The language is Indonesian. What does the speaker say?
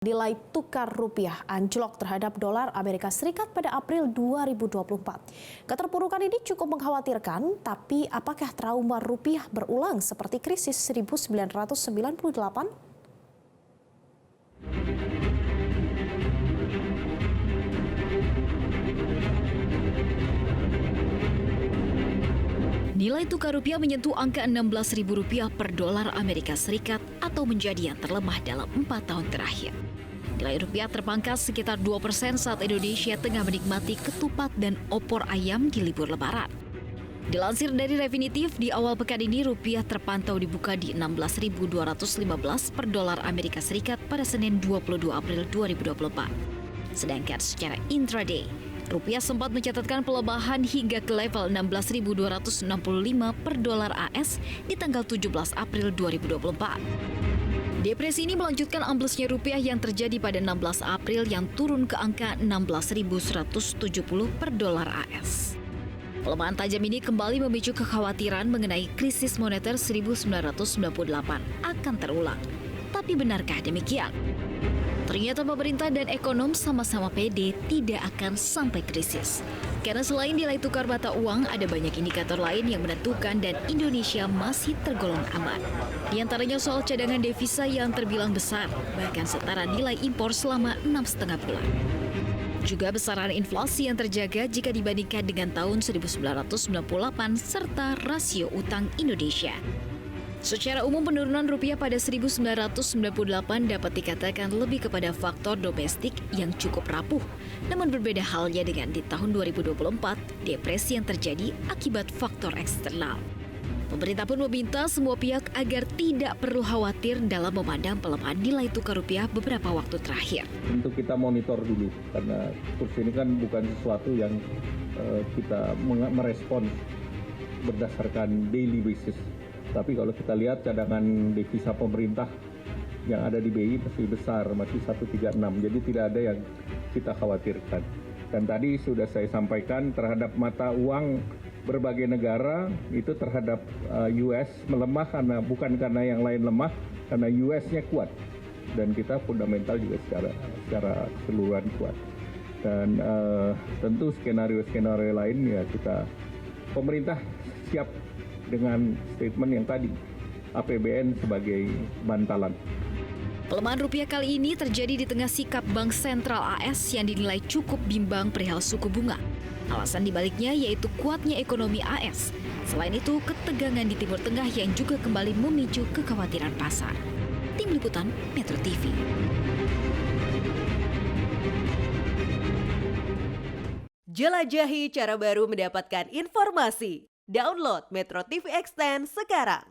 Nilai tukar rupiah anjlok terhadap dolar Amerika Serikat pada April 2024. Keterpurukan ini cukup mengkhawatirkan, tapi apakah trauma rupiah berulang seperti krisis 1998? Nilai tukar rupiah menyentuh angka Rp16.000 per dolar Amerika Serikat atau menjadi yang terlemah dalam 4 tahun terakhir. Nilai rupiah terpangkas sekitar 2% saat Indonesia tengah menikmati ketupat dan opor ayam di libur lebaran. Dilansir dari Refinitiv, di awal pekan ini rupiah terpantau dibuka di 16.215 per dolar Amerika Serikat pada Senin 22 April 2024. Sedangkan secara intraday, rupiah sempat mencatatkan pelemahan hingga ke level 16.265 per dolar AS di tanggal 17 April 2024. Depresi ini melanjutkan amblesnya rupiah yang terjadi pada 16 April yang turun ke angka 16.170 per dolar AS. Pelemahan tajam ini kembali memicu kekhawatiran mengenai krisis moneter 1998 akan terulang. Tapi benarkah demikian? Ternyata pemerintah dan ekonom sama-sama pede tidak akan sampai krisis. Karena selain nilai tukar mata uang, ada banyak indikator lain yang menentukan dan Indonesia masih tergolong aman. Di antaranya soal cadangan devisa yang terbilang besar, bahkan setara nilai impor selama 6,5 bulan. Juga besaran inflasi yang terjaga jika dibandingkan dengan tahun 1998 serta rasio utang Indonesia. Secara umum penurunan rupiah pada 1998 dapat dikatakan lebih kepada faktor domestik yang cukup rapuh. Namun berbeda halnya dengan di tahun 2024, depresi yang terjadi akibat faktor eksternal. Pemerintah pun meminta semua pihak agar tidak perlu khawatir dalam memandang pelemahan nilai tukar rupiah beberapa waktu terakhir. Tentu kita monitor dulu, karena kurs ini kan bukan sesuatu yang kita merespon berdasarkan daily basis. Tapi kalau kita lihat cadangan devisa pemerintah yang ada di BI masih besar, masih 136. Jadi tidak ada yang kita khawatirkan. Dan tadi sudah saya sampaikan terhadap mata uang berbagai negara itu terhadap US melemah bukan karena yang lain lemah, karena US-nya kuat. Dan kita fundamental juga secara keseluruhan kuat. Dan tentu skenario-skenario lain ya pemerintah siap dengan statement yang tadi, APBN sebagai bantalan. Pelemahan rupiah kali ini terjadi di tengah sikap Bank Sentral AS yang dinilai cukup bimbang perihal suku bunga. Alasan dibaliknya yaitu kuatnya ekonomi AS. Selain itu, ketegangan di Timur Tengah yang juga kembali memicu kekhawatiran pasar. Tim Liputan Metro TV. Jelajahi cara baru mendapatkan informasi. Download Metro TV Extend sekarang.